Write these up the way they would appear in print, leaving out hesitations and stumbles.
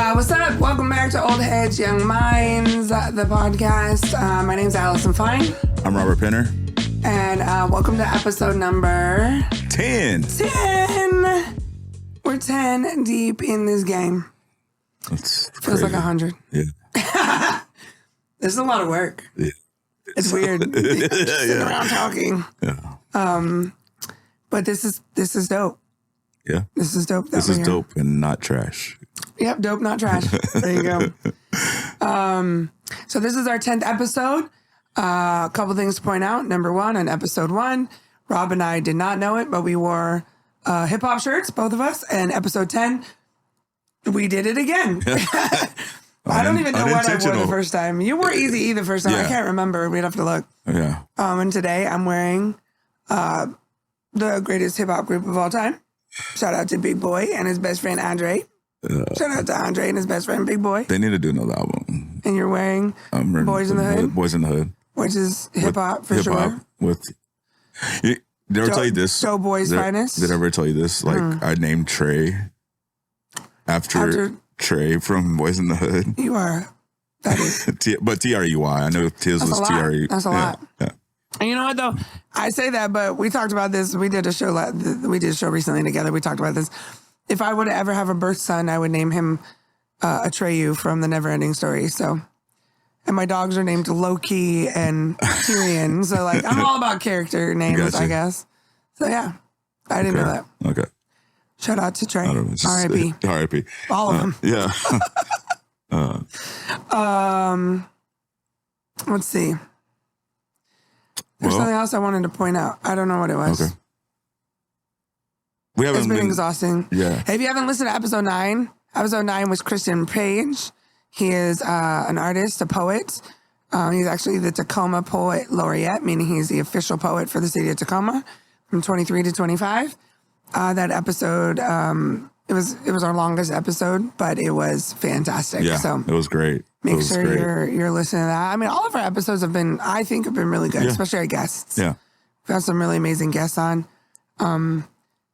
What's up? Welcome back to Old Heads, Young Minds, the podcast. My name's Allison Fine. I'm Robert Penner. And welcome to episode number 10. 10. We're 10 deep in this game. That's Feels crazy. like 100. Yeah. This is a lot of work. Yeah. It's weird. Sitting around talking. Yeah. But this is dope. Yeah. This is dope. This is dope and not trash. Yep, dope, not trash. There you go. So this is our 10th episode. A couple things to point out. Number one, on episode 1, Rob and I did not know it, but we wore hip-hop shirts, both of us. And episode 10, we did it again. I don't even know what I wore the first time. You wore Easy E the first time. Yeah. I can't remember. We'd have to look. Yeah. And today I'm wearing the greatest hip-hop group of all time. Shout out to Big Boy and his best friend, Andre. Shout out to Andre and his best friend, Big Boy. They need to do another album. And you're wearing Boys in the Hood? Boys in the Hood. Which is hip-hop for sure. Did I ever tell you this? Joe Boy's finest. Did I ever tell you this? Like, I named Trey after Trey from Boys in the Hood. You are. That is. But T-R-E-Y. I know his was T-R-E. That's a lot. Yeah. And you know what, though? I say that, but we talked about this. We did a show recently together. We talked about this. If I would ever have a birth son, I would name him Atreyu from the Neverending Story. So, and my dogs are named Loki and Tyrion. So, like, I'm all about character names, I guess. So, yeah. I didn't know that. Okay. Shout out to Trey. R.I.P. R.I.P. All of them. Yeah. Let's see. There's something else I wanted to point out. I don't know what it was. Okay. It's been exhausting. Yeah. If you haven't listened to episode 9 was Christian Page. He is an artist, a poet. He's actually the Tacoma Poet Laureate, meaning he's the official poet for the city of Tacoma from 23 to 25. That episode, it was our longest episode, but it was fantastic. Yeah, so it was great. Make sure you're listening to that. I mean, all of our episodes have been really good, especially our guests. Yeah. We've had some really amazing guests on.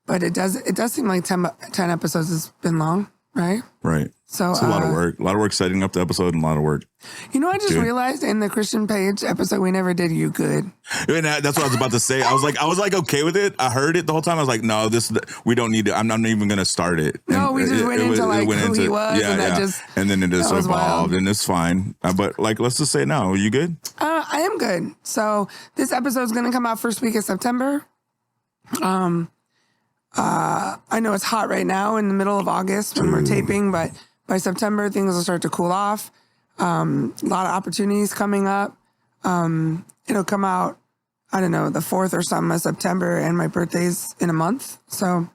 But it does seem like 10 episodes has been long, right? Right. So it's a lot of work. A lot of work setting up the episode and a lot of work. You know, I just realized in the Christian Page episode, we never did You Good. And that's what I was about to say. I was like okay with it. I heard it the whole time. I was like, no, we don't need to. I'm not even going to start it. No, we just went into who he was. Yeah, and then it just evolved and it's fine. But like, let's just say it now. Are you good? I am good. So this episode is going to come out first week of September. I know it's hot right now in the middle of August when we're taping, but by September, things will start to cool off. A lot of opportunities coming up. It'll come out, I don't know, the 4th or something of September, and my birthday's in a month. So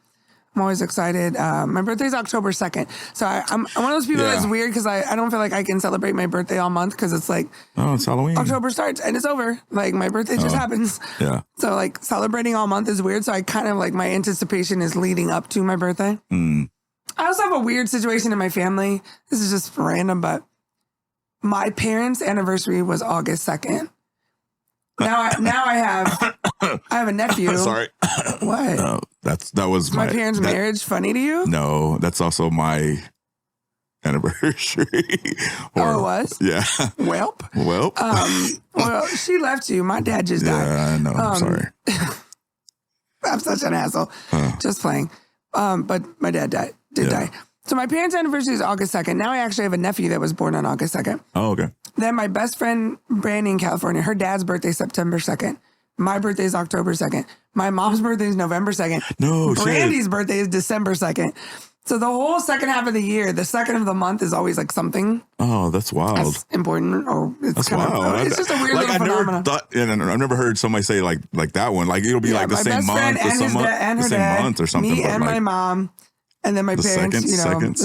I'm always excited. My birthday's October 2nd. So I'm one of those people that's weird because I don't feel like I can celebrate my birthday all month because it's like, oh, it's Halloween. October starts and it's over. Like my birthday just happens. Yeah. So like celebrating all month is weird. So I kind of like my anticipation is leading up to my birthday. I also have a weird situation in my family. This is just random, but my parents' anniversary was August 2nd. Now I have a nephew. Sorry. What? No, that was my parents' marriage funny to you? No, that's also my anniversary. Oh, it was? Yeah. Welp. Well, she left you. My dad just died. Yeah, I know. I'm sorry. I'm such an asshole. Just playing. But my dad did die. So my parents' anniversary is August 2nd. Now I actually have a nephew that was born on August 2nd. Oh, okay. Then my best friend, Brandy in California, her dad's birthday is September 2nd. My birthday is October 2nd. My mom's birthday is November 2nd. No, Brandy's birthday is December 2nd. So the whole second half of the year, the second of the month is always like something. Oh, that's wild. That's important. Or it's kind of, it's just a weird little phenomenon. I've never heard somebody say like that one. Like it'll be like the same month or the same month or something. Me and my mom. And then my parents, second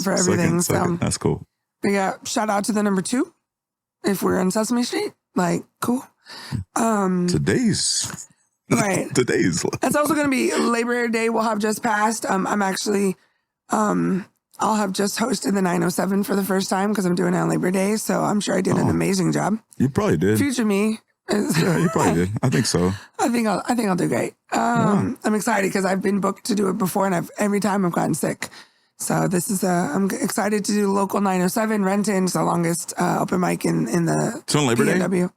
for everything. Second. That's cool. But yeah, shout out to the number 2. If we're on Sesame Street, like, cool. Today's. Right. That's also going to be Labor Day will have just passed. I'm actually, I'll have just hosted the 907 for the first time because I'm doing it on Labor Day. So I'm sure I did an amazing job. You probably did. Future me. Yeah, you probably did. I think so. I think I'll do great. I'm excited because I've been booked to do it before, and every time I've gotten sick. So this is I'm excited to do local 907 Renton. It's the longest open mic in the So on Labor Day? PNW.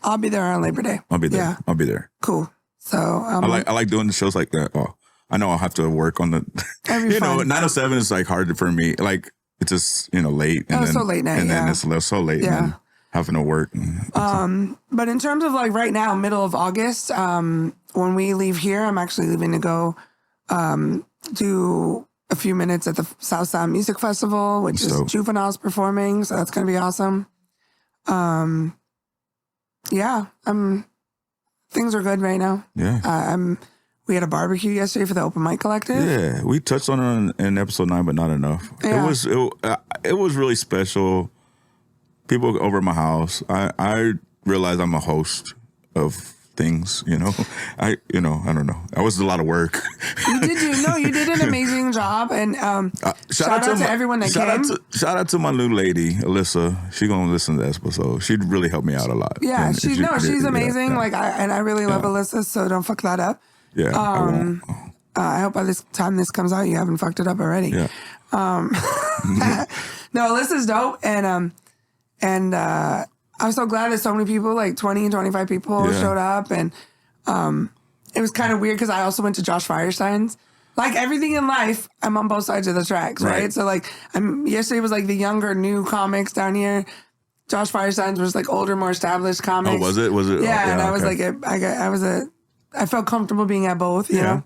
I'll be there on Labor Day. I'll be there. Yeah. I'll be there. Cool. So I like doing the shows like that. Oh, I know I'll have to work on the. That'd be fun. 907 is like hard for me. Like it's just late. And then, so late night. And then it's so late. Yeah. And having to work. But in terms of like right now, middle of August, when we leave here, I'm actually leaving to go do a few minutes at the South Sound Music Festival, which is Juveniles performing. So that's going to be awesome. Yeah, things are good right now. Yeah. We had a barbecue yesterday for the Open Mic Collective. Yeah, we touched on it in episode 9, but not enough. Yeah. It was really special. People over at my house. I realized I'm a host of things. I don't know. That was a lot of work. You did an amazing job, and shout out to everyone that came. Shout out to my new lady, Alyssa. She's gonna listen to this episode. She really helped me out a lot. Yeah, And she's amazing. Yeah. I really love Alyssa. So don't fuck that up. Yeah, I won't. I hope by this time this comes out, you haven't fucked it up already. Yeah. No, Alyssa's dope, and I'm so glad that so many people, like 20 and 25 people, showed up, and it was kind of weird because I also went to Josh Firestein's. Like everything in life, I'm on both sides of the tracks, right? So like, yesterday was like the younger, new comics down here. Josh Firestein's was like older, more established comics. Oh, was it? Yeah, and I was like, I felt comfortable being at both, you know?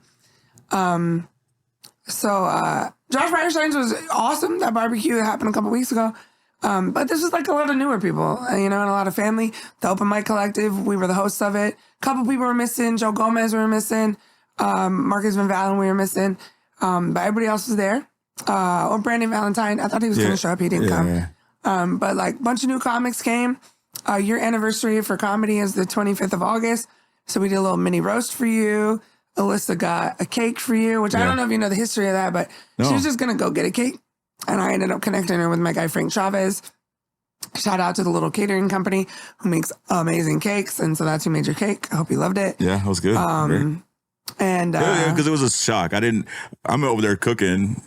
So Josh Firestein's was awesome. That barbecue happened a couple weeks ago. But this was like a lot of newer people, and a lot of family. The Open Mic Collective, we were the hosts of it. A couple people were missing. Joe Gomez we were missing. Marcus Van Valen we were missing. But everybody else was there. Or Brandon Valentine. I thought he was going to show up. He didn't come. Yeah. But like a bunch of new comics came. Your anniversary for comedy is the 25th of August. So we did a little mini roast for you. Alyssa got a cake for you, which I don't know if you know the history of that, but she was just going to go get a cake. And I ended up connecting her with my guy, Frank Chavez. Shout out to the little catering company who makes amazing cakes. And so that's who made your cake. I hope you loved it. Yeah, it was good. Because it was a shock. I'm over there cooking,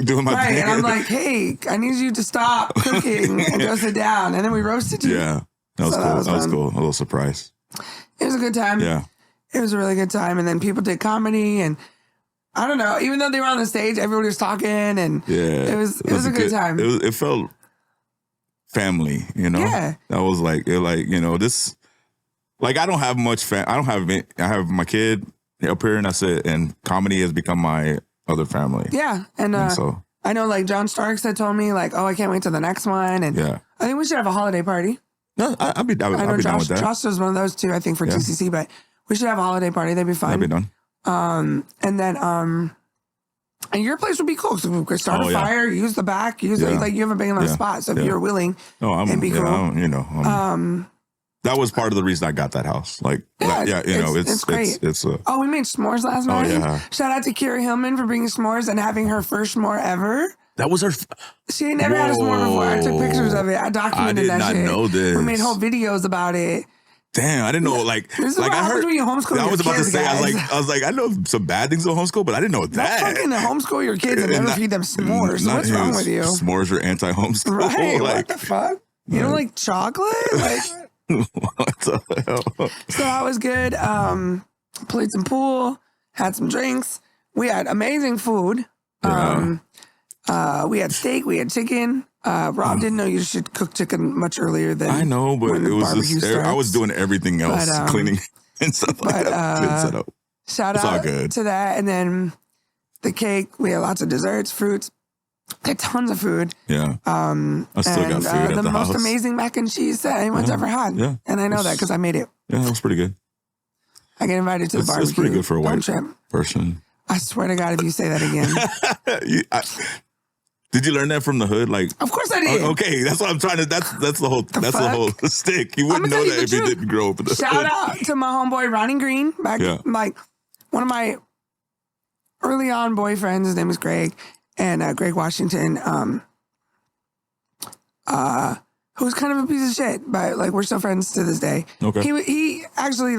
doing my thing. And I'm like, hey, I need you to stop cooking and go sit down. And then we roasted you. Yeah, that was cool. That was cool. A little surprise. It was a good time. Yeah. It was a really good time. And then people did comedy, and I don't know, even though they were on the stage, everybody was talking, and it was a good time. It felt family, Yeah. That was this, like, I don't have much I have my kid up here, and that's it. And comedy has become my other family. Yeah. And so I know, like, John Starks had told me, like, oh, I can't wait till the next one. And I think we should have a holiday party. No, I'll be down with that. Josh does one of those too, I think, for TCC, but we should have a holiday party. That'd be fun. That'd be done. And then, and your place would be cool. So we could start a fire, use the back, you have a big enough spot. So if you're willing, it'd be cool. That was part of the reason I got that house. Like, it's great. We made s'mores last night. Yeah. Shout out to Kira Hillman for bringing s'mores and having her first s'more ever. That was her. She ain't never had a s'more before. I took pictures of it. I documented that shit. I did not know this. We made whole videos about it. Damn, I didn't know. This is what happens when you homeschool your kids, I was about to say, guys. I was like, I know some bad things with homeschool, but I didn't know that. Don't fucking homeschool your kids and never feed them s'mores. What's wrong with you? S'mores are anti-homeschool. Right? What the fuck? You don't like chocolate? Like, what the hell? So that was good. Played some pool, had some drinks. We had amazing food. We had steak, we had chicken. Rob didn't know you should cook chicken much earlier than I know, but when it was just starts. I was doing everything else, cleaning and stuff like that. Set up. Shout out to that. And then the cake, we had lots of desserts, fruits. Had tons of food. Yeah. I still got food at the most house. amazing mac and cheese that anyone's ever had. Yeah. And I know that because I made it. Yeah, it was pretty good. I get invited to the barbecue. It's pretty good for a white person. I swear to God, if you say that again. Did you learn that from the hood? Like, of course I did. Okay, that's what I'm trying to. That's the whole. That's the whole stick. You wouldn't know that if you didn't grow up in the Shout hood. out to my homeboy Ronnie Green. Like one of my early on boyfriends. His name is Greg, and Greg Washington. Who's kind of a piece of shit, but like we're still friends to this day. Okay. He actually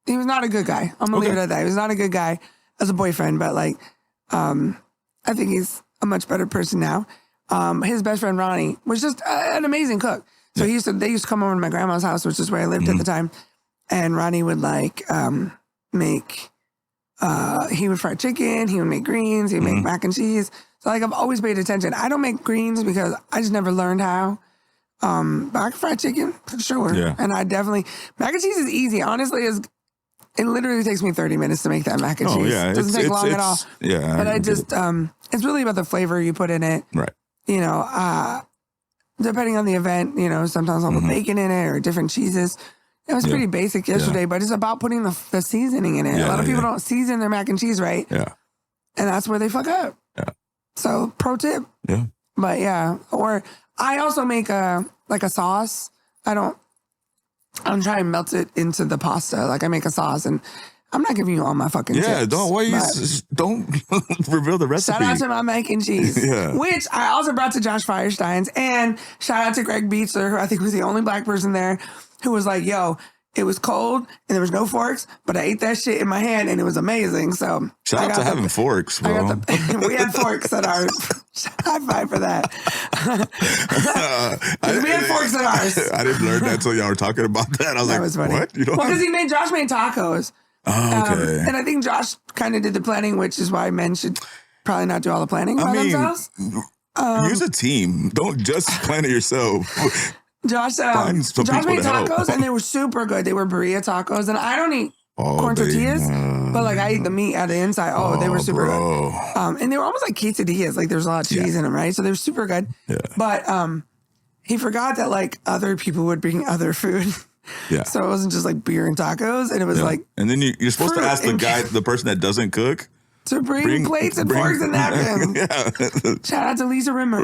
he was not a good guy. I'm gonna leave it at that. He was not a good guy as a boyfriend, but I think he's a much better person now. His best friend Ronnie was just an amazing cook. So they used to come over to my grandma's house, which is where I lived at the time. And Ronnie would like make, he would fry chicken, he would make greens, he would make mac and cheese. So like I've always paid attention. I don't make greens because I just never learned how. But I can fry chicken for sure. Yeah. And I definitely, mac and cheese is easy. Honestly, it literally takes me 30 minutes to make that mac and cheese. Yeah. It doesn't take long at all. Yeah. But I just, it's really about the flavor you put in it. Right. You know, depending on the event, you know, sometimes I'll put bacon in it or different cheeses. It was pretty basic yesterday, but it's about putting the seasoning in it. A lot of people don't season their mac and cheese right. Yeah. And that's where they fuck up. Yeah. So pro tip. Yeah. But yeah, or I also make a sauce. I'm trying to melt it into the pasta. Like I make a sauce and I'm not giving you all my fucking tips. Don't reveal the recipe. Shout out to my mac and cheese, which I also brought to Josh Firestein's, and shout out to Greg Beetzler, who I think was the only black person there, who was like, yo, it was cold and there was no forks, but I ate that shit in my hand and it was amazing. So shout out to having forks, bro. We had forks at ours. High five for that. We had forks at ours. I didn't learn that until y'all were talking about that. I was was funny. What? You know? Well, because Josh made tacos. Oh, okay. And I think Josh kind of did the planning, which is why men should probably not do all the planning by themselves. Use a team. Don't just plan it yourself. Josh made tacos and they were super good. They were burrito tacos, and I don't eat corn tortillas, but like I eat the meat out of the inside. They were super good. And they were almost like quesadillas. Like there's a lot of cheese in them, right? So they were super good. Yeah. But he forgot that like other people would bring other food. Yeah. So it wasn't just like beer and tacos, and it was like. And then you're supposed to ask the person that doesn't cook, to bring plates and forks and napkins. Shout out to Lisa Rimmer.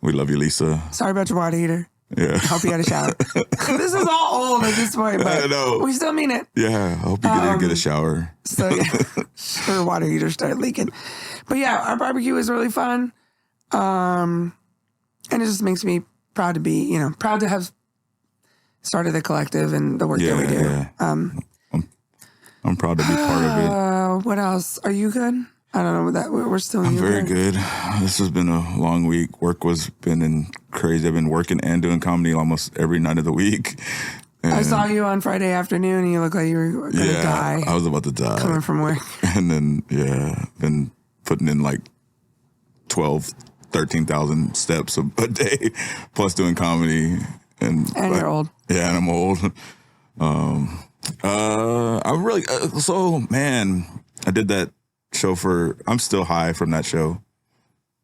We love you, Lisa. Sorry about your water heater. Yeah. Hope you had a shower. This is all old at this point, but we still mean it. Yeah. I hope you didn't get a shower. So her water heater started leaking. But yeah, our barbecue was really fun. And it just makes me proud to be, proud to have started the collective and the work that we do. Yeah. I'm proud to be part of it. What else? Are you good? I don't know that we're still. I'm very good. This has been a long week. Work was been crazy. I've been working and doing comedy almost every night of the week. And I saw you on Friday afternoon, and you look like you were going to die. I was about to die coming from work. And then been putting in like 13,000 steps a day, plus doing comedy. And you're old. Yeah, and I'm old. I'm really man. I did that show I'm still high from that show.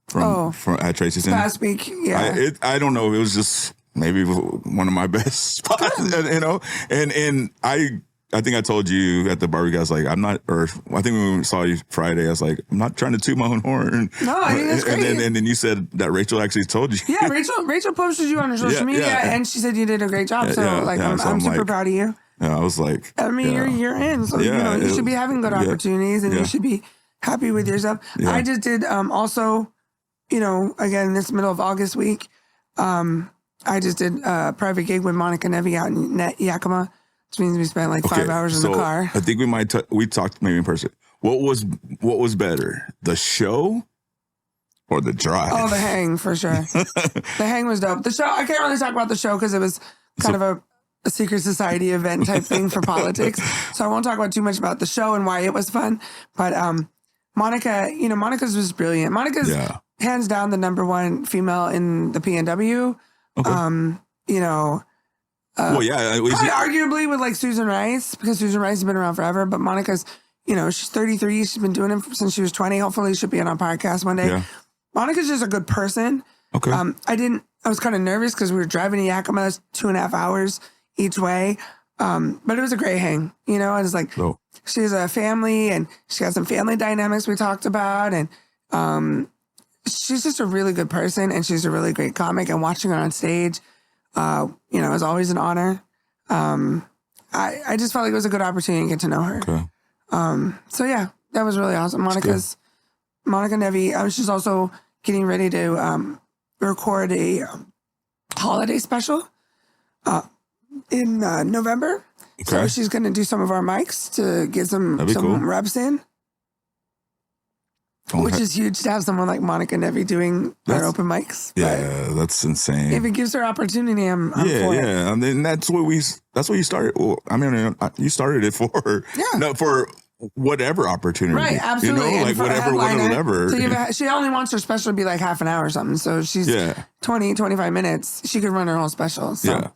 From at Tracy's past week. Yeah, I don't know. It was just maybe one of my best spots, And I think I told you at the barbecue, I was like, I think when we saw you Friday, I was like, I'm not trying to toot my own horn. No, I think that's great. And then you said that Rachel actually told you. Yeah, Rachel posted you on her social media, and she said you did a great job. I'm super proud of you. Yeah, I was like, I mean, you're in, so you should be having good opportunities, and you should be happy with yourself. Yeah. I just did also, again, this middle of August week, I just did a private gig with Monica Nevi out in Yakima, which means we spent like 5 hours in the car. I think we talked maybe in person. What was better, the show or the drive? Oh, the hang for sure. The hang was dope. The show, I can't really talk about the show because it was kind of a secret society event type thing for politics. So I won't talk about too much about the show and why it was fun. But Monica, Monica's was brilliant. Monica's hands down the number one female in the PNW. Okay. Arguably with like Susan Rice, because Susan Rice has been around forever. But Monica's, she's 33. She's been doing it since she was 20. Hopefully she'll be on our podcast one day. Yeah. Monica's just a good person. Okay. I was kind of nervous because we were driving to Yakima. That's 2.5 hours each way. But it was a great hang, and it's like, she has a family and she got some family dynamics we talked about. And, she's just a really good person and she's a really great comic, and watching her on stage, is always an honor. I just felt like it was a good opportunity to get to know her. Okay. So yeah, that was really awesome. Monica Nevi, she's also getting ready to, record a holiday special, in November. Okay. So she's going to do some of our mics to get some cool. reps in. Which is huge to have someone like Monica Nevi doing their open mics. Yeah, that's insane. If it gives her opportunity, I'm for it. Yeah. I mean, that's what you started. Well, I mean, you started it for, for whatever opportunity. Right, absolutely. You know, like whatever. So she only wants her special to be like half an hour or something. So she's 20, 25 minutes. She could run her whole special. So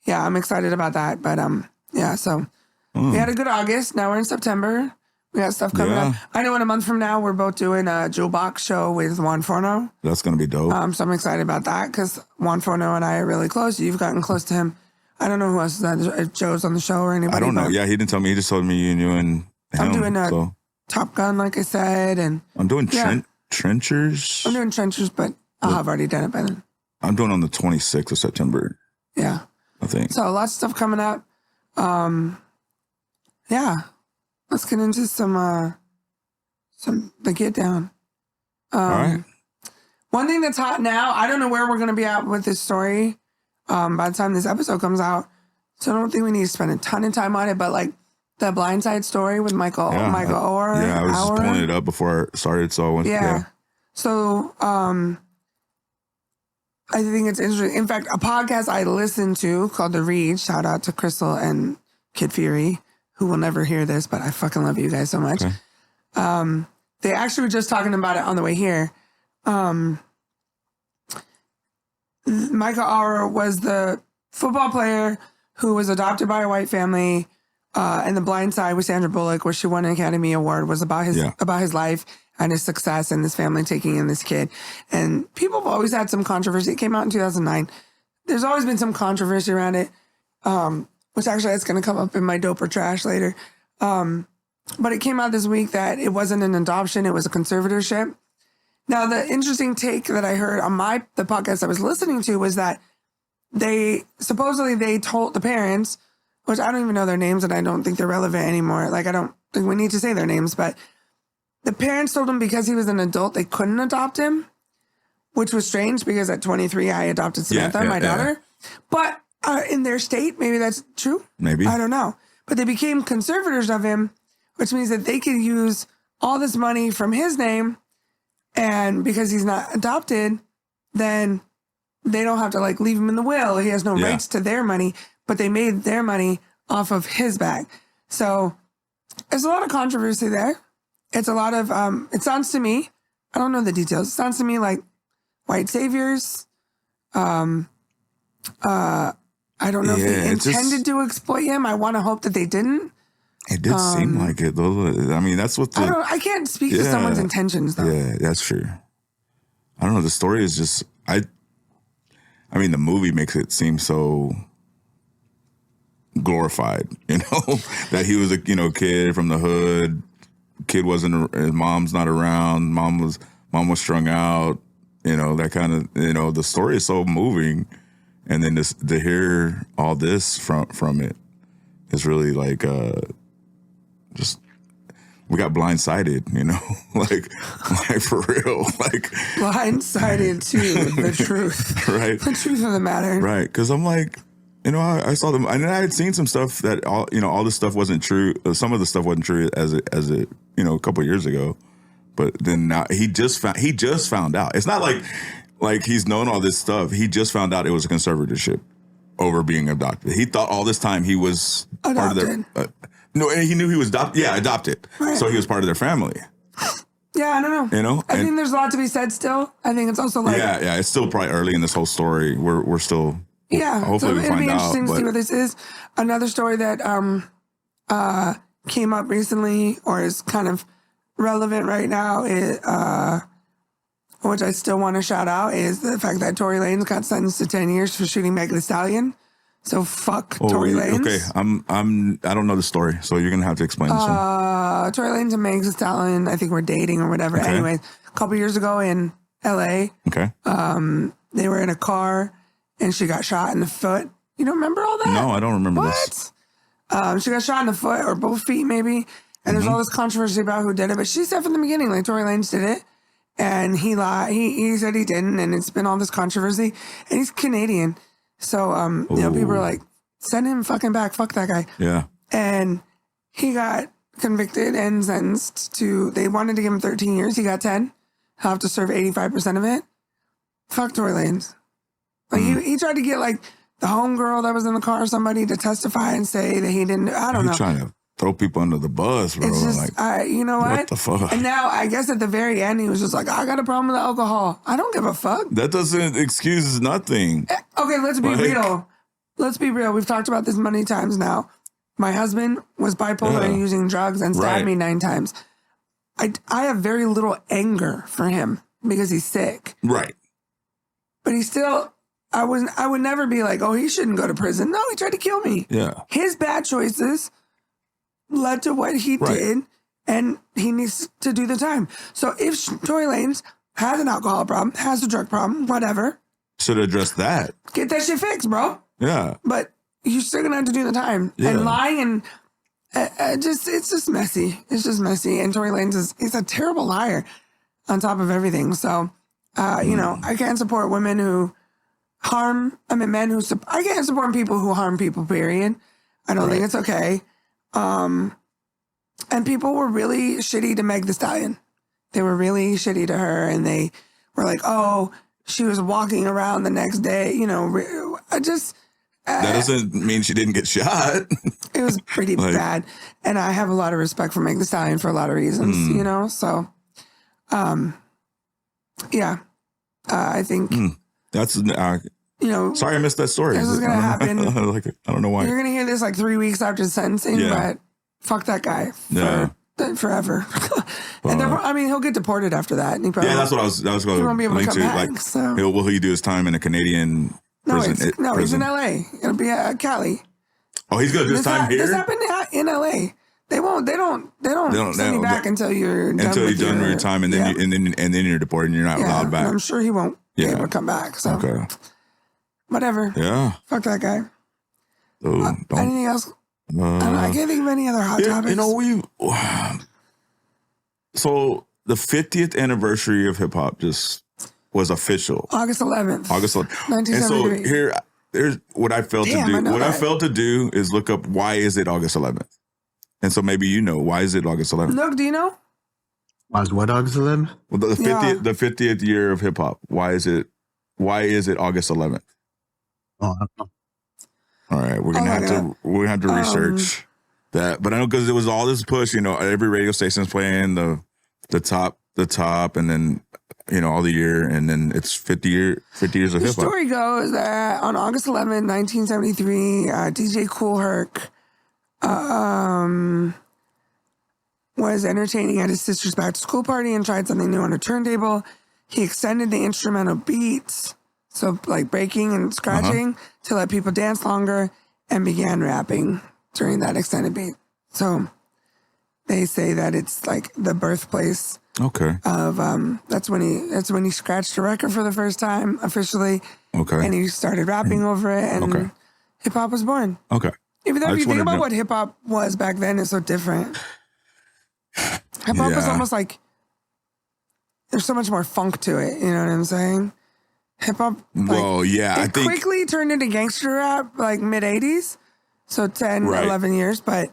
yeah, I'm excited about that. But so we had a good August. Now we're in September. We got stuff coming up. I know in a month from now, we're both doing a Joe Box show with Juan Forno. That's going to be dope. So I'm excited about that because Juan Forno and I are really close. You've gotten close to him. I don't know who else is that, if Joe's on the show or anybody. I don't know. Yeah, he didn't tell me. He just told me you and him. I'm doing Top Gun, like I said. And I'm doing trenchers. I'm doing trenchers, but I'll have already done it by then. I'm doing on the 26th of September. Yeah. I think. So lots of stuff coming up. Let's get into the get down. All right. One thing that's hot now, I don't know where we're going to be at with this story by the time this episode comes out. So I don't think we need to spend a ton of time on it, but like the blindside story with Michael Oher. Yeah, I was just pulling it up before I started. So So I think it's interesting. In fact, a podcast I listened to called The Read, shout out to Crystal and Kid Fury, who will never hear this, but I fucking love you guys so much. Okay. They actually were just talking about it on the way here. Michael Oher was the football player who was adopted by a white family. And The Blind Side with Sandra Bullock, where she won an Academy Award, was about his life and his success and his family taking in this kid. And people have always had some controversy. It came out in 2009. There's always been some controversy around it, which actually is going to come up in my dope or trash later. But it came out this week that it wasn't an adoption, it was a conservatorship. Now, the interesting take that I heard on the podcast I was listening to was that they told the parents, which I don't even know their names and I don't think they're relevant anymore. Like, I don't think we need to say their names, but the parents told him because he was an adult, they couldn't adopt him, which was strange because at 23, I adopted Samantha, my daughter. But in their state, maybe that's true. Maybe. I don't know. But they became conservators of him, which means that they could use all this money from his name. And because he's not adopted, then they don't have to like leave him in the will. He has no rights to their money, but they made their money off of his bag. So there's a lot of controversy there. It's a lot of, it sounds to me, I don't know the details. It sounds to me like white saviors. I don't know if they intended to exploit him. I want to hope that they didn't. It did seem like it, though. I mean, that's what I can't speak to someone's intentions, though. Yeah, that's true. I don't know. The story is just, I mean, the movie makes it seem so glorified, that he was a, kid from the hood. Kid wasn't, his mom's not around. Mom was strung out, that kind of, the story is so moving. And then to hear all this from it is really like, just, we got blindsided, like for real, like blindsided to the truth, right? The truth of the matter, right? Because I'm like, I saw them, and I had seen some stuff that all this stuff wasn't true. Some of the stuff wasn't true as a couple of years ago, but then now he just found out. It's not like he's known all this stuff. He just found out it was a conservatorship over being adopted. He thought all this time he was part of their. No, and he knew he was adopted. Yeah, adopted. Right. So he was part of their family. Yeah, I don't know. I think there's a lot to be said still. I think it's also like... Yeah, it's still probably early in this whole story. We're still... Yeah, hopefully we find out. It'll be interesting to see what this is. Another story that came up recently or is kind of relevant right now, is, which I still want to shout out, is the fact that Tory Lanez got sentenced to 10 years for shooting Meg Thee Stallion. So fuck Tory Lanez. Okay, I don't know the story, so you're gonna have to explain this one. Tory Lanez and Meg Thee Stallion, I think we're dating or whatever. Okay. Anyways, a couple years ago in LA, they were in a car and she got shot in the foot. You don't remember all that? No, I don't remember this. She got shot in the foot or both feet maybe, and there's all this controversy about who did it. But she said from the beginning, like Tory Lanez did it, and he lied. He said he didn't, and it's been all this controversy. And he's Canadian. So, people are like, send him fucking back. Fuck that guy. Yeah. And he got convicted and sentenced to, they wanted to give him 13 years. He got 10. He'll have to serve 85% of it. Fuck Tory Lanez. Like he tried to get like the homegirl that was in the car or somebody to testify and say that he didn't, I don't know. He's trying to throw people under the bus, bro. It's just, like, you know what? What the fuck? And now I guess at the very end, he was just like, I got a problem with alcohol. I don't give a fuck. That doesn't excuse nothing. Okay, let's be real. Let's be real. We've talked about this many times now. My husband was bipolar and using drugs and stabbed me 9 times. I have very little anger for him because he's sick. Right. But he still, I would never be like, oh, he shouldn't go to prison. No, he tried to kill me. Yeah. His bad choices led to what he did, and he needs to do the time. So if Tory Lanez has an alcohol problem, has a drug problem, whatever. Should address that. Get that shit fixed, bro. Yeah. But you're still going to have to do the time. Yeah. And lying and it's just messy. It's just messy. And Tory Lanez he's a terrible liar on top of everything. So, you know, I can't support women who harm, men who, I can't support people who harm people, period. I don't think it's okay. And people were really shitty to Meg Thee Stallion. They were really shitty to her, and they were like, oh, she was walking around the next day. You know, I just... that doesn't mean she didn't get shot. It was pretty bad. And I have a lot of respect for Meg Thee Stallion for a lot of reasons, you know? So, yeah. I think... That's... you know, sorry I missed that story. This is going to happen. I don't know why. You're going to hear this like 3 weeks after sentencing, but fuck that guy forever. And I mean, he'll get deported after that. And he probably that's what I was going to he won't be able to link come to. back. Like, So. will he do his time in a Canadian prison? He's in LA. It'll be at Cali. Oh, he's going to do his time here? This happened in LA. They don't send you back until you're done with your time, and then and then you're deported and you're not allowed back. I'm sure he won't be able to come back. So whatever. Yeah. Fuck that guy. So, anything else? I can't think of any other hot topics. You know, so the 50th anniversary of hip hop just was official. August 11th. 1973. And so here's what I failed to do. What I failed to do is look up why is it August 11th. And so maybe you know, why is it August 11th? Look, do you know? Why is what August 11th? Well, the 50th year of hip hop. Why is it August 11th? Oh, I don't know. All right, we're gonna have to research that. But I know because it was all this push, you know, every radio station's playing the top, and then you know all the year, and then it's 50 years of hip hop. The story goes that on August 11th, 1973, DJ Kool Herc was entertaining at his sister's back to school party and tried something new on a turntable. He extended the instrumental beats, so like breaking and scratching, to let people dance longer, and began rapping during that extended beat. So they say that it's like the birthplace of that's when he scratched the record for the first time officially. Okay. And he started rapping over it, and hip hop was born. Okay. Even though if you think about what hip hop was back then, it's so different. Hip hop was almost like there's so much more funk to it. You know what I'm saying? Hip hop. I think quickly turned into gangster rap like mid 80s, so 10, 11 years, but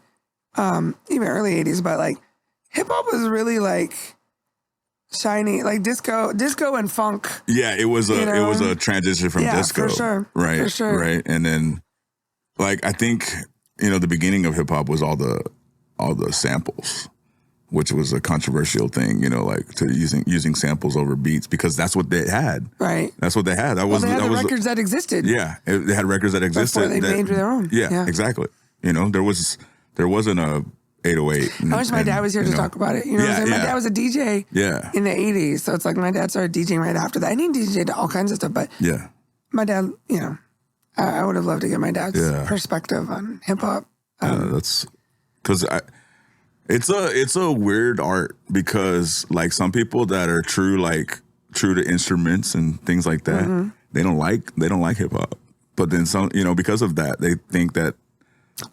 even early 80s. But like hip hop was really like shiny, like disco and funk. Yeah, it was a transition from disco, for sure, right? For sure. Right, and then like I think the beginning of hip hop was all the samples, which was a controversial thing, like to using samples over beats because that's what they had. Right. That's what they had. That was they had the records that existed. Yeah, they had records that existed. Before they made their own. Yeah, exactly. There wasn't a 808. I wish my dad was here to talk about it. You know what I'm saying? My dad was a DJ in the 80s, so it's like my dad started DJing right after that. And he DJed all kinds of stuff, but my dad, I would have loved to get my dad's perspective on hip hop. That's because it's a weird art because like some people that are true to instruments and things like that, they don't like hip hop. But then some, because of that, they think that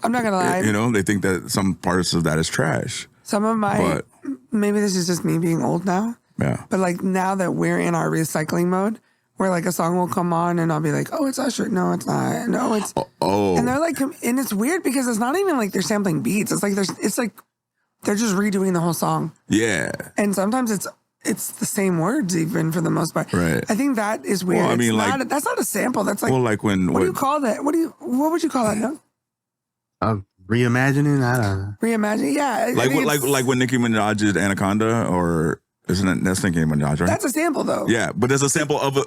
I'm not gonna lie. They think that some parts of that is trash. Some of maybe this is just me being old now. Yeah. But like now that we're in our recycling mode, where like a song will come on and I'll be like, oh, it's Usher. No, it's not. No, it's and they're like, and it's weird because it's not even like they're sampling beats. It's like they're just redoing the whole song. Yeah. And sometimes it's the same words even for the most part. Right. I think that is weird. Well, I mean, that's not a sample. That's like, well, like when what do you call that? What would you call that? No? Reimagining? I don't know. Reimagine. Yeah. like when Nicki Minaj did Anaconda, or isn't it? That's Nicki Minaj, right? That's a sample though. Yeah, but there's a sample of a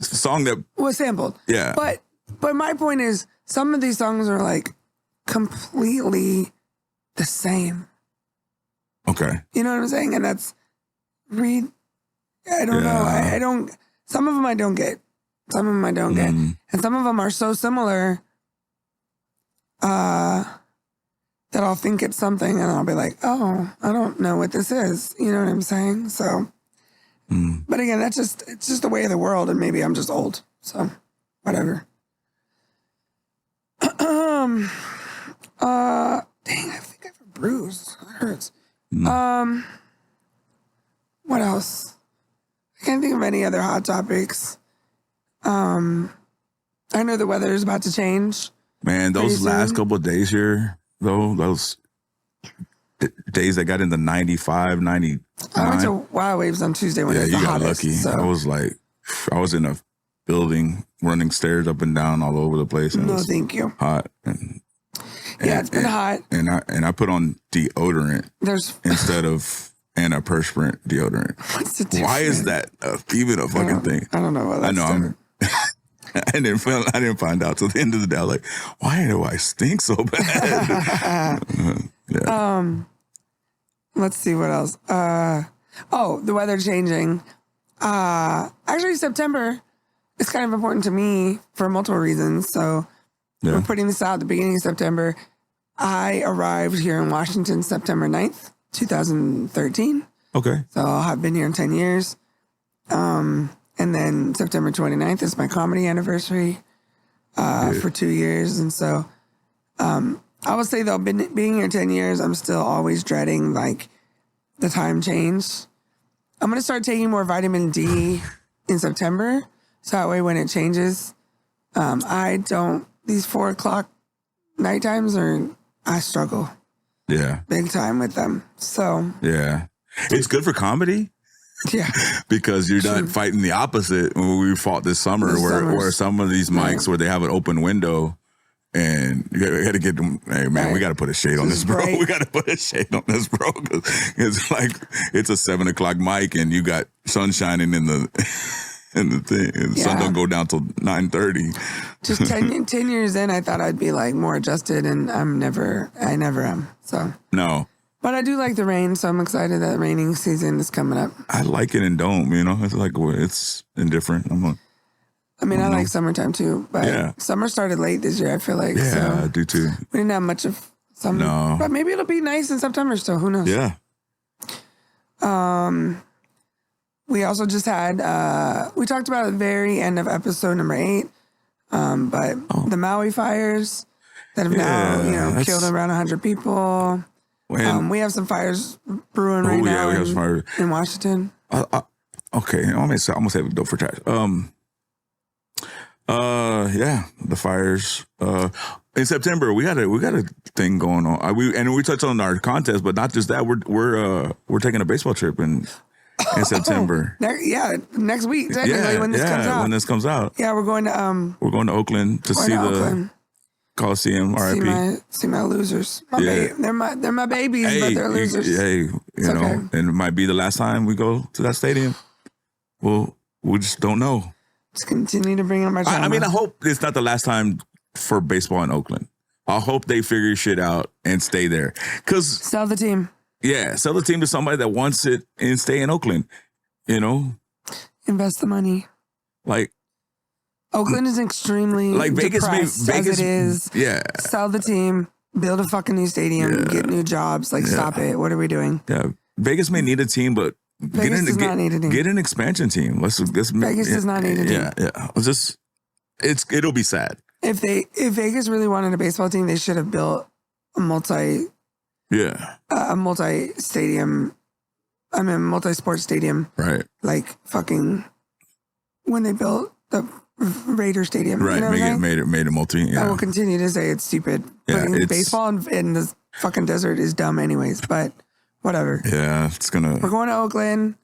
song that was sampled. Yeah. But my point is, some of these songs are like completely the same. Okay. You know what I'm saying? And that's I don't know. I don't. Some of them I don't get. Some of them I don't get, and some of them are so similar that I'll think it's something, and I'll be like, "Oh, I don't know what this is." You know what I'm saying? So, but again, it's just the way of the world, and maybe I'm just old. So, whatever. Dang, I think I have a bruise. It hurts. What else? I can't think of any other hot topics. I know the weather is about to change. Man, those last couple of days here, though, those days that got into 95, 99. I went to Wild Waves on Tuesday when it was the hottest. Yeah, you got lucky. So. I was in a building running stairs up and down all over the place. And No, thank you. Hot. It's been hot. And I put on deodorant There's instead of antiperspirant deodorant. What's the difference? Why is that even a fucking thing? I don't know what that's I know. I didn't find out till the end of the day. I was like, why do I stink so bad? Yeah. Let's see what else. The weather changing. Actually, September is kind of important to me for multiple reasons. So we're putting this out at the beginning of September. I arrived here in Washington September 9th, 2013. Okay. So I've been here in 10 years. And then September 29th is my comedy anniversary for 2 years. And so I would say, though, being here 10 years, I'm still always dreading, like, the time change. I'm going to start taking more vitamin D in September. So that way when it changes, these 4 o'clock night times I struggle. Yeah. Big time with them. So. Yeah. It's good for comedy. Yeah. Because you're not fighting the opposite when we fought this summer where some of these mics where they have an open window and you got to get them. Hey, man, we got to put a shade on this, bro. We got to put a shade on this, bro. Cause it's like, it's a 7 o'clock mic and you got sun shining in the thing. And the sun don't go down till 9:30. Just 10 years in, I thought I'd be like more adjusted, and I never am. So. No. But I do like the rain, so I'm excited that raining season is coming up. I like it and don't, it's like, it's indifferent. I like summertime too, but summer started late this year, I feel like. Yeah, so I do too. We didn't have much of summer. No. But maybe it'll be nice in September still, who knows? Yeah. We also just had, we talked about at the very end of episode number 8, but the Maui fires that have now, killed around 100 people. We have some fires brewing right now we have some fires in Washington. Okay, I'm gonna save it though for trash. The fires. In September, we got a thing going on. We touched on our contest, but not just that. We're taking a baseball trip in September. Next week technically when this comes out. When this comes out. Yeah, we're going to Oakland to see the Coliseum, RIP. See my losers. They're my babies, but they're losers. You know, and it might be the last time we go to that stadium. Well, we just don't know. Just continue to bring up my drama. I hope it's not the last time for baseball in Oakland. I hope they figure shit out and stay there. Sell the team. Yeah, sell the team to somebody that wants it and stay in Oakland. You know? Invest the money. Like, Oakland is extremely Vegas as it is. Yeah. Sell the team, build a fucking new stadium, get new jobs. Stop it. What are we doing? Yeah. Vegas may need a team, but Vegas does not need a team. Get an expansion team. Vegas does not need a team. Yeah. It'll be sad. If Vegas really wanted a baseball team, they should have built a multi-sport stadium. Right. Like fucking when they built the Raider Stadium. Right, You know what I'm saying? made it multi. I Yeah, will continue to say it's stupid. Yeah, Putting it's- baseball in the fucking desert is dumb anyways, but whatever. yeah. It's gonna. We're going to Oakland.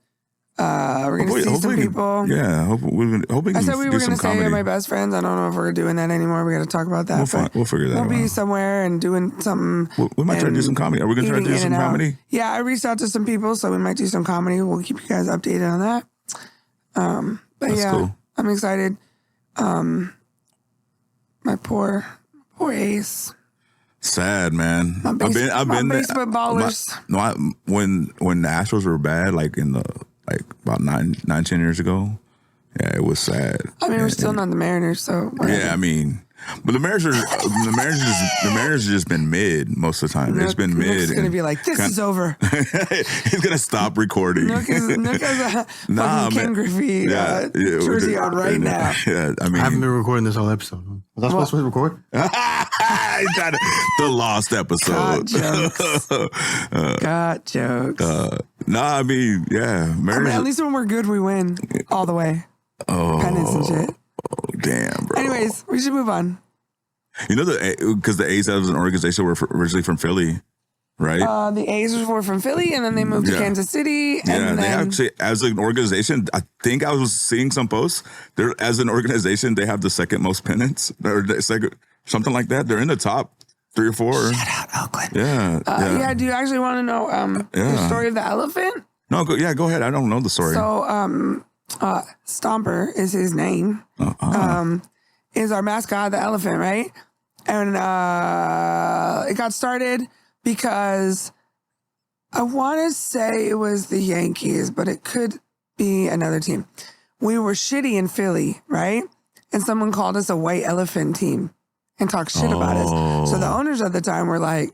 We're going to see some people. Yeah, hope we can I said we do were some going to say comedy. my best friends. I don't know if we're doing that anymore. We got to talk about that. We'll figure that We'll out. be somewhere and doing something. We might try to do some comedy. Are we going to try to eating do in some and out. comedy? Yeah, I reached out to some people, so we might do some comedy. We'll keep you guys updated on that. But That's yeah, cool. I'm excited. My poor Ace. Sad, man. My basement ballers. When the Astros were bad, like about 9-10 years ago, yeah, it was sad. I mean, we're still not the Mariners, so whatever. Yeah, I mean, but the Mariners have just been mid most of the time. It's been mid. Nook's gonna be like, this is over. He's gonna stop recording. Nook has a fucking Ken Griffey jersey on right now. Yeah, I mean, I haven't been recording this whole episode. Was I supposed to record? the lost episode. Got jokes. Nah, I mean, yeah, Mariners. At least when we're good, we win all the way. Pennants and shit. Oh, damn, bro. Anyways, we should move on. You know, because the A's as an organization were originally from Philly, right? The A's were from Philly, and then they moved to Kansas City. And Yeah, they then, actually, as an organization, I think I was seeing some posts. They're as an organization, they have the second most pennants, or the second, something like that. They're in the top 3 or 4. shout out Oakland. Yeah, Yeah, do you actually want to know the story of the elephant? No, go ahead. I don't know the story. So, Stomper is his name. Is our mascot, the elephant, right? And it got started because I want to say it was the Yankees, but it could be another team. We were shitty in Philly, right? And someone called us a white elephant team and talked shit about us. So the owners at the time were like,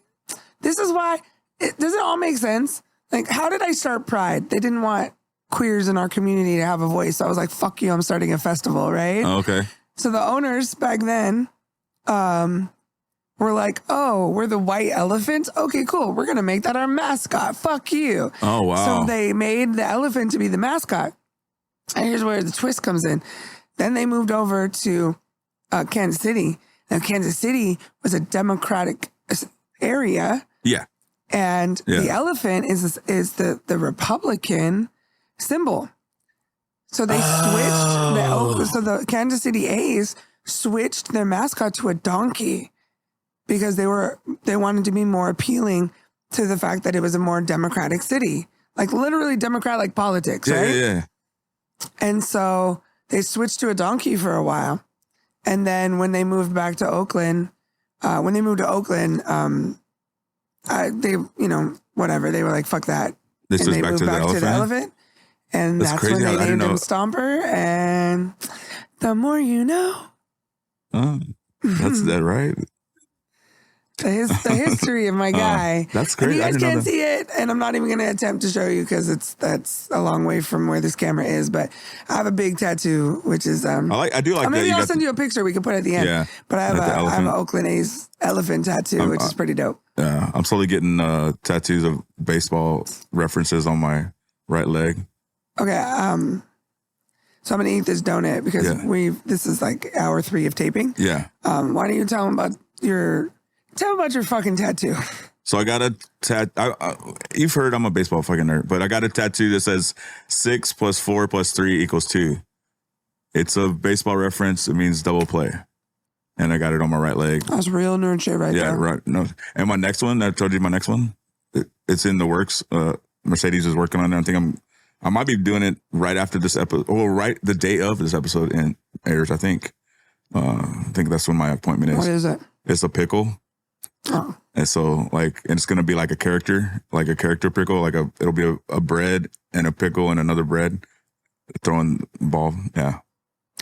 this is why, does it all make sense? Like, how did I start Pride? They didn't want queers in our community to have a voice. So I was like, fuck you, I'm starting a festival, right? Okay. So the owners back then were like, oh, we're the white elephants? Okay, cool. We're going to make that our mascot. Fuck you. Oh, wow. So they made the elephant to be the mascot. And here's where the twist comes in. Then they moved over to Kansas City. Now, Kansas City was a Democratic area. Yeah. And the elephant is the Republican symbol. So they switched the Kansas City A's switched their mascot to a donkey because they wanted to be more appealing to the fact that it was a more democratic city. Like literally democratic politics, right? Yeah. And so they switched to a donkey for a while. And then when they moved back to Oakland, they, whatever, they were like, fuck that. This and was they back moved to the back to the elephant. And that's crazy. when I they didn't named him know. Stomper. And the more you know. Oh, that's that right? The history of my guy. That's And great. you I guys didn't know can't that. see it, and I'm not even going to attempt to show you because that's a long way from where this camera is. But I have a big tattoo, which is I do like that. maybe You I'll got send you a picture we can put at the end. Yeah, But I have like the I have an elephant. Oakland A's elephant tattoo, which is pretty dope. Yeah, I'm slowly getting tattoos of baseball references on my right leg. Okay, so I'm gonna eat this donut because this is like hour 3 of taping. Yeah. Why don't you tell them about your fucking tattoo? So I got a you've heard I'm a baseball fucking nerd, but I got a tattoo that says 6 + 4 + 3 = 2. It's a baseball reference. It means double play. And I got it on my right leg. That's real nerd shit right Yeah, there. right. No. And my next one, I told you my next one. It's in the works. Mercedes is working on it. I think I might be doing it right after this episode, or right the day of this episode airs. I think that's when my appointment is. What is it? It's a pickle. Oh. And so and it's gonna be like a character pickle. It'll be a bread and a pickle and another bread throwing ball. Yeah.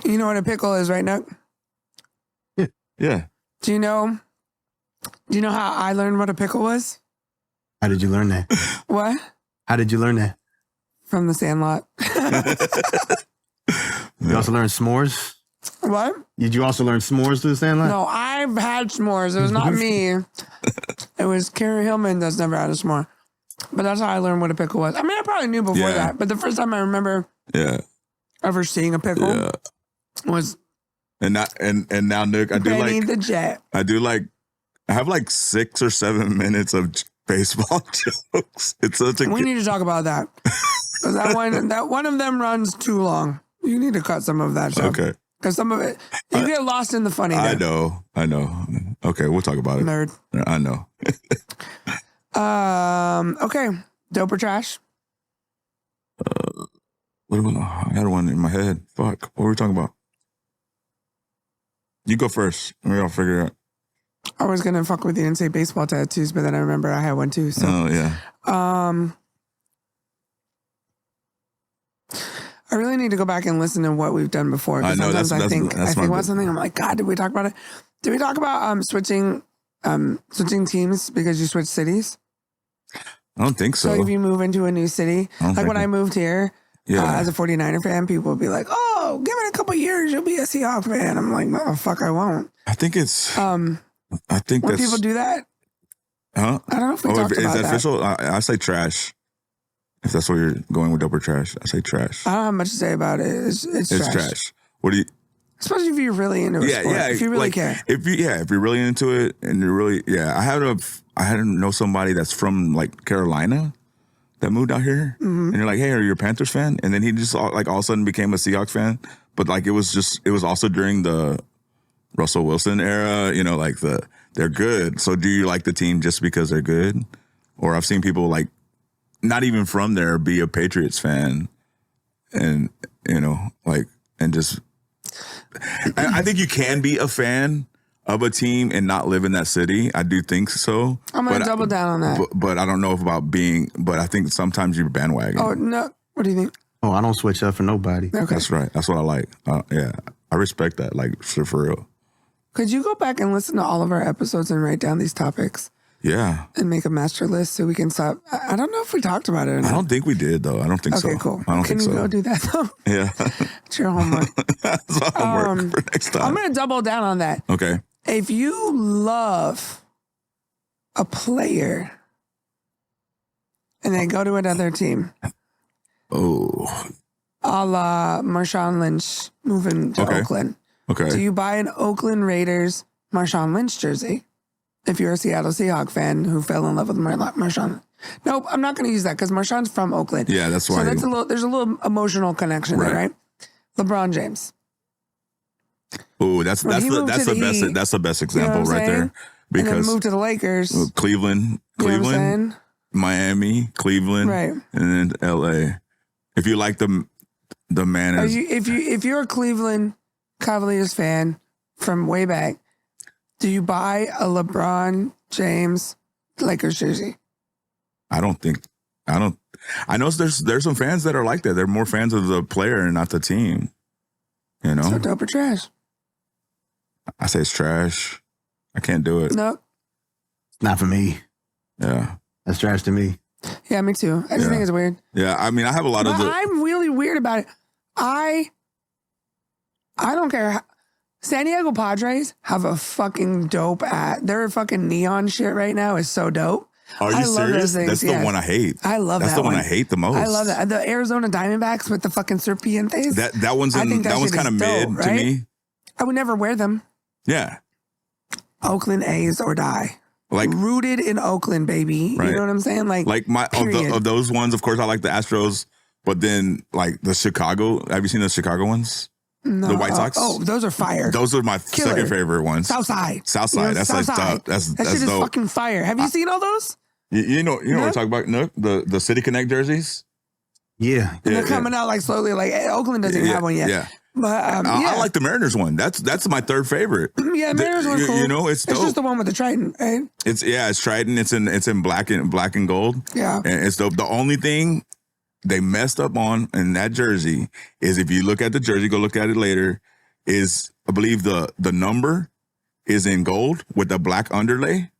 You know what a pickle is, right, Nook? Yeah. Do you know how I learned what a pickle was? How did you learn that? What? How did you learn that? From the Sandlot. You also learned s'mores? What? Did you also learn s'mores through the Sandlot? No, I've had s'mores. It was not me. It was Carrie Hillman that's never had a s'more. But that's how I learned what a pickle was. I mean, I probably knew before that. But the first time I remember ever seeing a pickle was And now Nick, I the Jet. I have like 6 or 7 minutes of baseball jokes. It's such a We need to talk about that. 'Cause that one of them runs too long. You need to cut some of that stuff. Okay. Because some of it, you get lost in the funny. I know. Okay, we'll talk about it. Nerd. I know. Okay. Dope or trash? I had one in my head. Fuck. What were we talking about? You go first. Maybe I'll figure it out. I was gonna fuck with you and say baseball tattoos, but then I remember I had one too. So, Oh yeah. I really need to go back and listen to what we've done before. I know. Sometimes I think about something. I'm like, God, did we talk about it? Did we talk about switching teams because you switched cities? I don't think so. So if you move into a new city, like when I moved here, as a 49er fan, people would be like, "Oh, give it a couple years, you'll be a Seahawks fan." I'm like, "No, fuck, I won't." I think it's. I think when that's, people do that. Huh? I don't know if we talked about that. Is that official? I say trash. If that's what you're going with, dope or trash, I say trash. I don't have much to say about it. It's trash. What do you? Especially if you're really into a sport. If you really care. If you're really into it and you're really I had to know somebody that's from like Carolina that moved out here, and you're like, hey, are you a Panthers fan? And then he just like all of a sudden became a Seahawks fan, but like it was also during the Russell Wilson era, like they're good. So do you like the team just because they're good? Or I've seen people like not even from there be a Patriots fan, and and just. I think you can be a fan of a team and not live in that city. I do think so. I'm going to double down on that. But I don't know about but I think sometimes you're bandwagon. Oh, no. What do you think? Oh, I don't switch up for nobody. Okay. That's right. That's what I like. Yeah. I respect that, like, for real. Could you go back and listen to all of our episodes and write down these topics? Yeah. And make a master list so we can stop. I don't know if we talked about it or not. I don't think we did, though. I don't think so. Okay, cool. I don't Can think you so. go do that, though? Yeah. It's your homework. That's my homework for next time. I'm going to double down on that. Okay. If you love a player and they go to another team, Oh. a la Marshawn Lynch moving to Oakland, Okay. do you buy an Oakland Raiders Marshawn Lynch jersey if you're a Seattle Seahawks fan who fell in love with Marshawn? Nope, I'm not going to use that because Marshawn's from Oakland. Yeah, that's why. So there's a little emotional connection there, right? LeBron James. Oh, that's the best example right there. Because and then moved to the Lakers. Cleveland, Miami, Cleveland, right, and then LA. If you like the man, if you're a Cleveland Cavaliers fan from way back, do you buy a LeBron James Lakers jersey? I know there's some fans that are like that. They're more fans of the player and not the team. So dope or trash? I say it's trash. I can't do it. Nope. Not for me. Yeah. That's trash to me. Yeah, me too. I just think it's weird. Yeah, I mean, I have a lot of I'm really weird about it. I don't care. San Diego Padres have a fucking dope their fucking neon shit right now is so dope. Are you serious? That's the one I hate. I love that. That's the one I hate the most. I love that. The Arizona Diamondbacks with the fucking serpent face. That one's kind of mid right? to me. I would never wear them. Yeah. Oakland A's or die. Like rooted in Oakland, baby. Right. You know what I'm saying? Like my of those ones, of course, I like the Astros, but then like the Chicago. Have you seen the Chicago ones? No. The White Sox. Oh, those are fire. Those are my second favorite ones. Southside. That's like tough. That shit is dope. fucking fire. Have you seen all those? You know what we're talking about, Nook? The City Connect jerseys. Yeah. And they're coming out like slowly. Like Oakland doesn't have one yet. Yeah. But I like the Mariners one. That's my third favorite. Yeah, Mariners one's cool. It's dope. It's just the one with the trident, right? It's trident. It's in black and gold. Yeah. And it's dope. The only thing they messed up on in that jersey is if you look at the jersey, go look at it later, is I believe the number is in gold with the black underlay.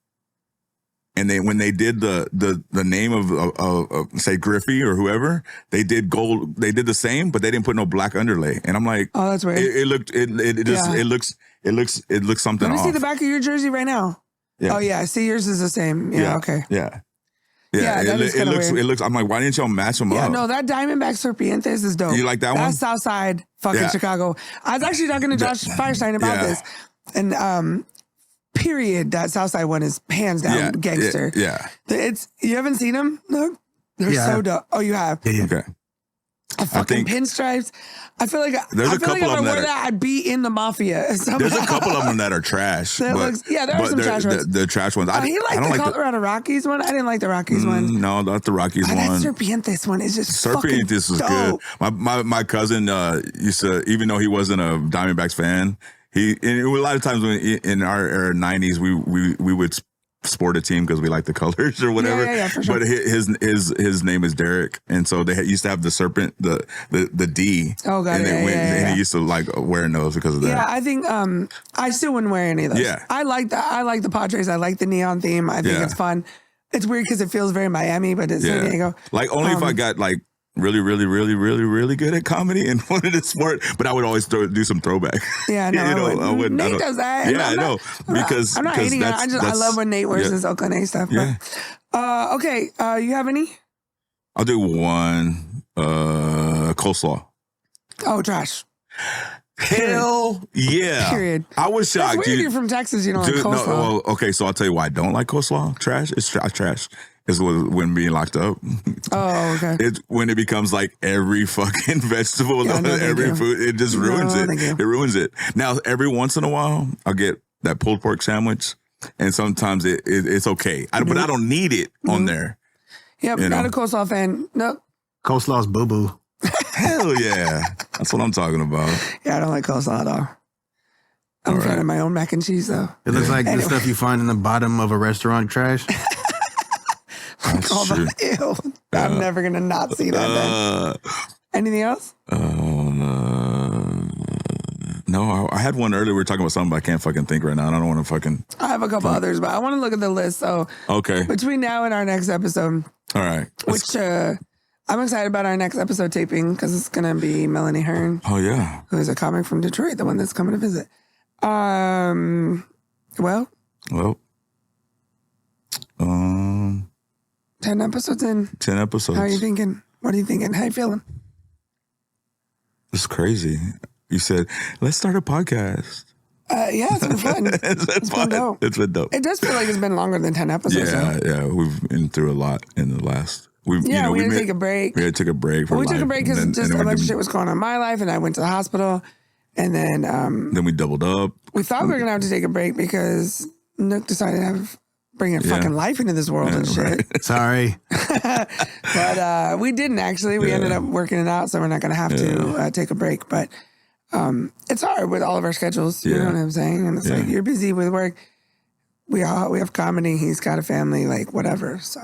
And when they did the name of say Griffey or whoever, they did gold. They did the same, but they didn't put no black underlay. And I'm like, oh, that's weird. It looks something off. Let me off. see the back of your jersey right now. Yeah. Oh yeah, I see yours is the same. Yeah. Okay. Yeah. Yeah, that is it kinda looks. weird. It looks. I'm like, why didn't y'all match them Yeah, up? no, that Diamondback Serpientes is dope. You like that one? That's Southside fucking Yeah. Chicago. I was actually talking to Josh Firestein about this. And period, that Southside one is hands down gangster. Yeah. It's you haven't seen them? No? They're so dope. Oh, you have? Yeah. Okay. Fucking pinstripes. I feel like There's a couple if I of them wore that that, I'd be in the mafia. Somehow. There's a couple of them that are trash. There are some trash ones. The trash ones. He liked I don't the like Colorado Rockies one. I didn't like the Rockies one. No, not the Rockies That one. Serpientes one is just Serpientes was dope. good. My cousin used to, even though he wasn't a Diamondbacks fan, and a lot of times in our 90s we would sport a team because we like the colors or whatever. Yeah, for sure. But his name is Derek, and so they used to have the serpent, the D. Oh, got and it. And he used to like wearing those because of that. Yeah, I think I still wouldn't wear any of those. Yeah. I like the Padres. I like the neon theme. I think it's fun. It's weird because it feels very Miami, but it's San Diego. Like only if I got like really, really, really, really, really good at comedy and wanted to sport, but I would always do some throwback. Yeah, no, I wouldn't. Nate does that. Yeah, I know. Because I'm not hating on it. I love when Nate wears his Oakland A stuff. Yeah. But, okay, you have any? I'll do one. Coleslaw. Oh, trash. Hell yeah. Period. I was That's shocked. weird. You're from Texas. You don't like coleslaw. well, okay, so I'll tell you why I don't like coleslaw. Trash. It's trash. Is when being locked up. Oh, okay. It's when it becomes like every fucking vegetable, every food. It just ruins it. It ruins it. Now, every once in a while, I'll get that pulled pork sandwich, and sometimes it's okay. But I don't need it on there. Yep, not a coleslaw fan. Nope. Coleslaw's boo boo. Hell yeah. That's what I'm talking about. Yeah, I don't like coleslaw at all. I'm a fan of my own mac and cheese, though. It looks like the stuff you find in the bottom of a restaurant trash. That's true. Ew. I'm never going to not see that then. Anything else? No, I had one earlier. We were talking about something, but I can't fucking think right now. I don't want to fucking... I have a couple others, but I want to look at the list. So okay. Between now and our next episode, all right, which I'm excited about our next episode taping because it's going to be Melanie Hearn. Oh, yeah. Who is a comic from Detroit, the one that's coming to visit. Well, 10 episodes in. 10 episodes. How are you thinking? What are you thinking? How you feeling? It's crazy. You said, let's start a podcast. Yeah, it's been fun. It's been dope. It's been dope. It does feel like it's been longer than 10 episodes. Yeah. We've been through a lot in the last. We had to take a break. We had to take a break. We took a break because just a bunch of shit was going on in my life, and I went to the hospital, and then we doubled up. We thought we were gonna have to take a break because Nook decided to bring a fucking life into this world and shit. Right. Sorry, but we didn't actually. We ended up working it out, so we're not gonna have to take a break. But it's hard with all of our schedules. You know what I'm saying? And it's like you're busy with work. We have comedy. He's got a family. Like whatever. So.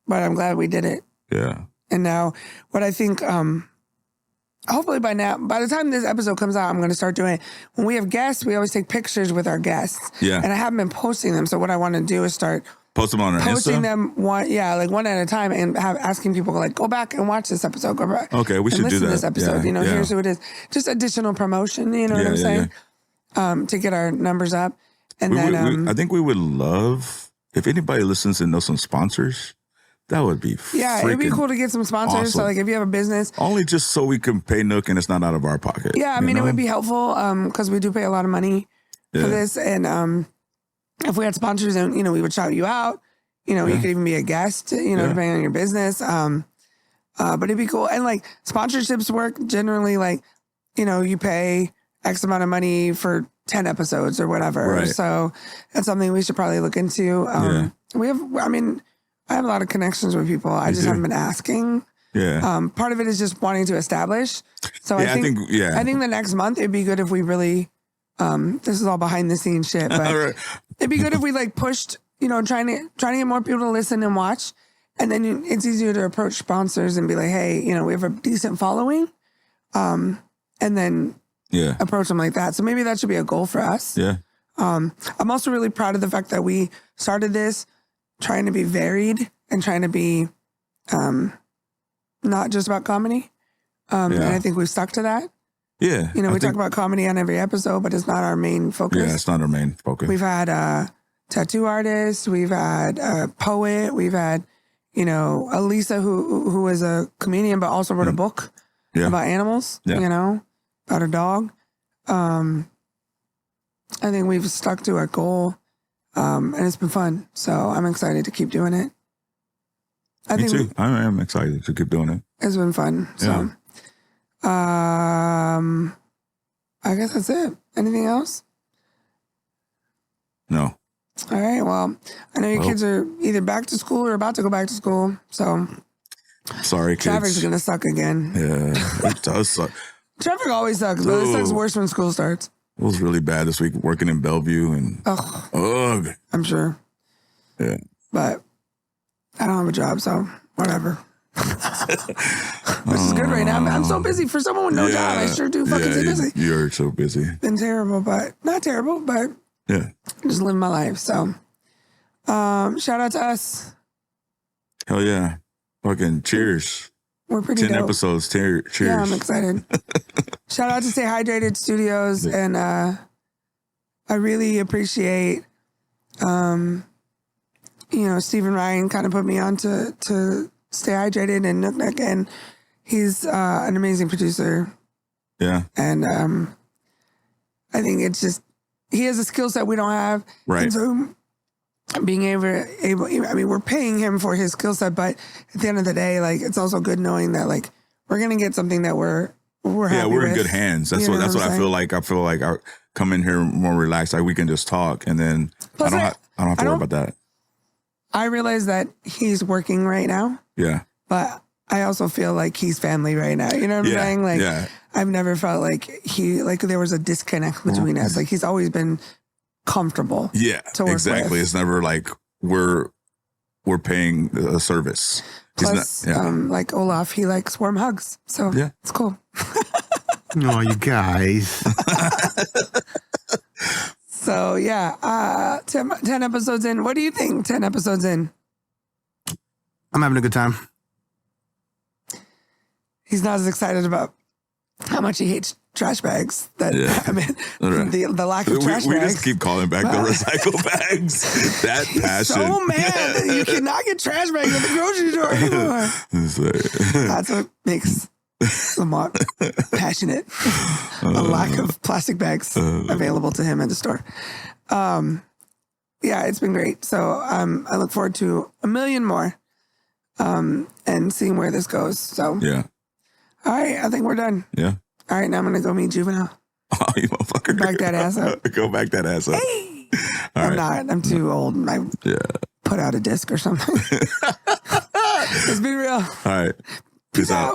But I'm glad we did it. Yeah. And now, what I think, hopefully by the time this episode comes out, I'm going to start doing, when we have guests, we always take pictures with our guests. Yeah. And I haven't been posting them. So what I want to do is start post them on our posting Insta? them one at a time and asking people like, go back and watch this episode. Go back. Okay, we should do listen that. To this episode. Here's who it is. Just additional promotion. You know what I'm saying? To get our numbers up. And I think we would love, if anybody listens and knows some sponsors, that would be it'd be cool to get some sponsors. Awesome. So like if you have a business. Only just so we can pay Nook and it's not out of our pocket. Yeah, I mean, it would be helpful because we do pay a lot of money for this. And if we had sponsors and, we would shout you out, you could even be a guest, depending on your business. But it'd be cool. And like sponsorships work generally like, you pay X amount of money for 10 episodes or whatever. Right. So that's something we should probably look into. I have a lot of connections with people. I just haven't been asking. Yeah. Part of it is just wanting to establish. So I think the next month it'd be good if we really, this is all behind the scenes shit, but it'd be good if we like pushed, trying to get more people to listen and watch. And then it's easier to approach sponsors and be like, hey, we have a decent following. And then approach them like that. So maybe that should be a goal for us. Yeah. I'm also really proud of the fact that we started this trying to be varied and trying to be not just about comedy. And I think we've stuck to that. Yeah. We talk about comedy on every episode, but it's not our main focus. Yeah, it's not our main focus. We've had tattoo artist. We've had a poet. We've had, Elisa, who was a comedian, but also wrote a book about animals, about her dog. I think we've stuck to our goal, and it's been fun. So I'm excited to keep doing it. Me too. I am excited to keep doing it. It's been fun. So, I guess that's it. Anything else? No. All right. Well, I know your kids are either back to school or about to go back to school. So, sorry, kids. Traffic's going to suck again. Yeah, it does suck. Traffic always sucks, but it sucks worse when school starts. It was really bad this week working in Bellevue and ugh. I'm sure. Yeah. But I don't have a job, so whatever. Which is good right now. I'm so busy for someone with no job. I sure do fucking stay busy. You're so busy. Been terrible, but not terrible, but just living my life. So shout out to us. Hell yeah. Fucking cheers. We're pretty 10 dope. episodes. Cheers. Yeah, I'm excited. Shout out to Stay Hydrated Studios. And I really appreciate, Stephen Ryan kind of put me on to Stay Hydrated and Nook, and he's an amazing producer. Yeah. And I think it's just, he has a skill set we don't have. Right. And so being able, we're paying him for his skill set, but at the end of the day, like, it's also good knowing that, like, we're going to get something that we're happy we're with. in good hands. That's what I feel like. I feel like I come in here more relaxed. Like, we can just talk, and then Plus, I don't have to worry about that. I realize that he's working right now. Yeah. But I also feel like he's family right now. You know what I'm saying? Like, I've never felt like there was a disconnect between us. Like, he's always been comfortable. Yeah, to work exactly. with. It's never like we're paying a service. Plus, like Olaf, he likes warm hugs. So it's cool. Oh, you guys. So 10 episodes in. What do you think 10 episodes in? I'm having a good time. He's not as excited about how much he hates trash bags. The lack of trash bags. We just keep calling back the recycle bags. That passion. So mad that you cannot get trash bags at the grocery store anymore. That's what makes somewhat passionate. A lack of plastic bags available to him at the store. It's been great. So I look forward to a million more and seeing where this goes. So all right, I think we're done. Yeah. All right, now I'm going to go meet Juvenile. Oh, you motherfucker. Back that ass up. Go back that ass up. Hey! I'm not. I'm too old. I put out a disc or something. Let's be real. All right. Peace out.